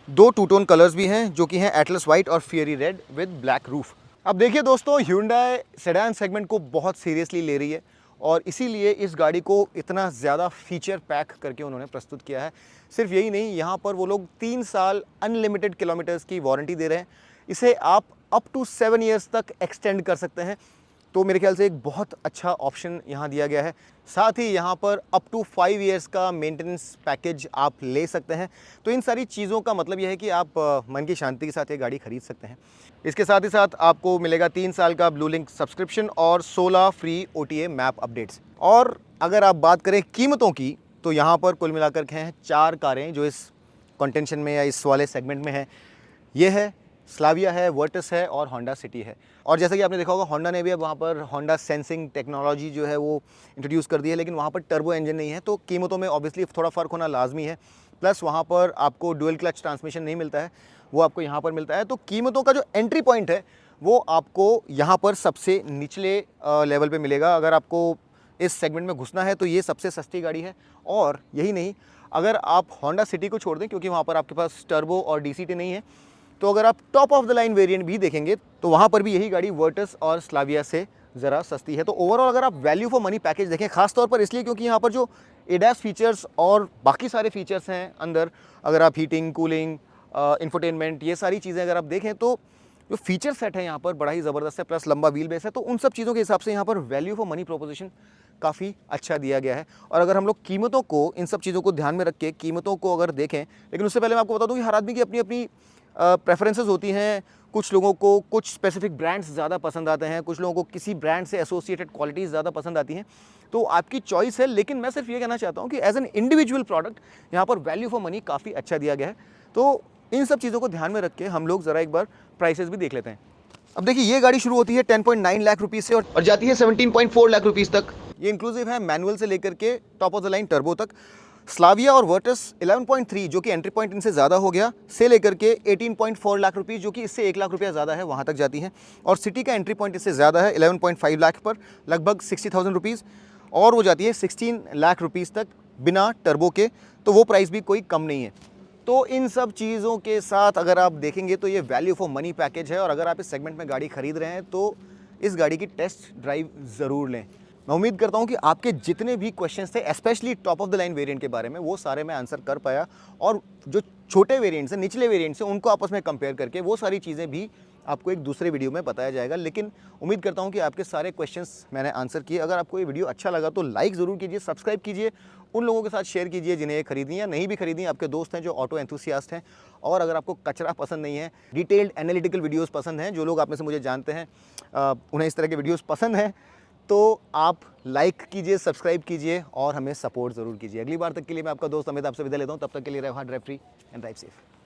2 टू टोन कलर्स भी हैं, जो कि हैं एटलस वाइट और फेरी रेड विद ब्लैक रूफ। अब देखिए दोस्तों, Hyundai सेडान सेगमेंट को बहुत सीरियसली ले रही है, और इसीलिए इस गाड़ी को इतना ज़्यादा फीचर पैक करके उन्होंने प्रस्तुत किया है। सिर्फ यही नहीं, यहाँ पर वो लोग 3 साल अनलिमिटेड किलोमीटर्स की वारंटी दे रहे हैं। इसे आप अप टू 7 ईयर्स तक एक्सटेंड कर सकते हैं। तो मेरे ख्याल से एक बहुत अच्छा ऑप्शन यहाँ दिया गया है। साथ ही यहाँ पर अप टू 5 इयर्स का मेंटेनेंस पैकेज आप ले सकते हैं। तो इन सारी चीज़ों का मतलब यह है कि आप मन की शांति के साथ ये गाड़ी खरीद सकते हैं। इसके साथ ही साथ आपको मिलेगा 3 साल का ब्लू लिंक सब्सक्रिप्शन और 16 फ्री OTA मैप अपडेट्स। और अगर आप बात करें कीमतों की, तो यहाँ पर कुल मिलाकर के हैं 4 कारें जो इस कंटेंशन में या इस वाले सेगमेंट में है। ये है स्लाविया है, वर्टस है और होंडा सिटी है। और जैसा कि आपने देखा होगा, होंडा ने भी अब वहाँ पर होंडा सेंसिंग टेक्नोलॉजी जो है वो इंट्रोड्यूस कर दी है, लेकिन वहाँ पर टर्बो इंजन नहीं है, तो कीमतों में ऑब्वियसली थोड़ा फ़र्क होना लाजमी है। प्लस वहाँ पर आपको डुअल क्लच ट्रांसमिशन नहीं मिलता है, वो आपको यहाँ पर मिलता है। तो कीमतों का जो एंट्री पॉइंट है वो आपको यहाँ पर सबसे निचले लेवल पर मिलेगा। अगर आपको इस सेगमेंट में घुसना है तो ये सबसे सस्ती गाड़ी है। और यही नहीं, अगर आप होंडा सिटी को छोड़ दें, क्योंकि वहाँ पर आपके पास टर्बो और DCT नहीं है, तो अगर आप top of the line variant भी देखेंगे तो वहाँ पर भी यही गाड़ी वर्टस और स्लाविया से ज़रा सस्ती है। तो ओवरऑल अगर आप वैल्यू फॉर मनी पैकेज देखें, खासतौर पर इसलिए क्योंकि यहाँ पर जो एडास फीचर्स और बाकी सारे फीचर्स हैं अंदर, अगर आप हीटिंग, कूलिंग, इंफोटेनमेंट, ये सारी चीज़ें अगर आप देखें तो जो फीचर सेट है यहाँ पर बड़ा ही ज़बरदस्त है। प्लस लंबा व्हील बेस है, तो उन सब चीज़ों के हिसाब से यहाँ पर वैल्यू फॉर मनी प्रोपोजिशन काफ़ी अच्छा दिया गया है। और अगर हम लोग कीमतों को, इन सब चीज़ों को ध्यान में रख के कीमतों को अगर देखें, लेकिन उससे पहले मैं आपको बता दूं कि हर आदमी की अपनी अपनी प्रेफरेंसेस होती हैं। कुछ लोगों को कुछ स्पेसिफिक ब्रांड्स ज़्यादा पसंद आते हैं, कुछ लोगों को किसी ब्रांड से एसोसिएटेड क्वालिटीज़ ज़्यादा पसंद आती हैं, तो आपकी चॉइस है। लेकिन मैं सिर्फ ये कहना चाहता हूँ कि एज एन इंडिविजुअल प्रोडक्ट यहाँ पर वैल्यू फॉर मनी काफ़ी अच्छा दिया गया है। तो इन सब चीज़ों को ध्यान में रख के हम लोग ज़रा एक बार प्राइसेस भी देख लेते हैं। अब देखिए, ये गाड़ी शुरू होती है 10.9 लाख रुपीज़ से और जाती है 17.4 लाख रुपीज़ तक। ये इंक्लूसिव है मैनुअल से लेकर के top of the line turbo तक। स्लाविया और वर्टस 11.3 जो कि एंट्री पॉइंट इनसे ज़्यादा हो गया, से लेकर के 18.4 लाख रुपीज़ जो कि इससे 1 लाख रुपया ज़्यादा है, वहाँ तक जाती हैं। और सिटी का एंट्री पॉइंट इससे ज़्यादा है 11.5 लाख पर, लगभग 60,000 रुपीज़, और वो जाती है 16 लाख रुपीज़ तक बिना टर्बो के। तो वो प्राइस भी कोई कम नहीं है। तो इन सब चीज़ों के साथ अगर आप देखेंगे तो ये वैल्यू फॉर मनी पैकेज है। और अगर आप इस सेगमेंट में गाड़ी खरीद रहे हैं तो इस गाड़ी की टेस्ट ड्राइव ज़रूर लें। मैं उम्मीद करता हूं कि आपके जितने भी क्वेश्चंस थे, specially top of the line variant के बारे में, वो सारे मैं आंसर कर पाया। और जो छोटे वेरिएंट्स हैं, निचले वेरिएंट्स हैं, उनको आपस में कंपेयर करके वो सारी चीज़ें भी आपको एक दूसरे वीडियो में बताया जाएगा। लेकिन उम्मीद करता हूं कि आपके सारे क्वेश्चंस मैंने आंसर किए। अगर आपको ये वीडियो अच्छा लगा तो लाइक ज़रूर कीजिए, सब्सक्राइब कीजिए, उन लोगों के साथ शेयर कीजिए जिन्हें ये खरीदनी या नहीं भी खरीदनी, आपके दोस्त हैं जो ऑटो एंथुसियास्ट हैं। और अगर आपको कचरा पसंद नहीं है, डिटेल्ड एनालिटिकल वीडियोस पसंद हैं, जो लोग आप में से मुझे जानते हैं उन्हें इस तरह के वीडियोस पसंद हैं, तो आप लाइक कीजिए, सब्सक्राइब कीजिए और हमें सपोर्ट ज़रूर कीजिए। अगली बार तक के लिए मैं आपका दोस्त अमित आपसे विदा लेता हूँ। तब तक के लिए drive hard, drive free and drive safe.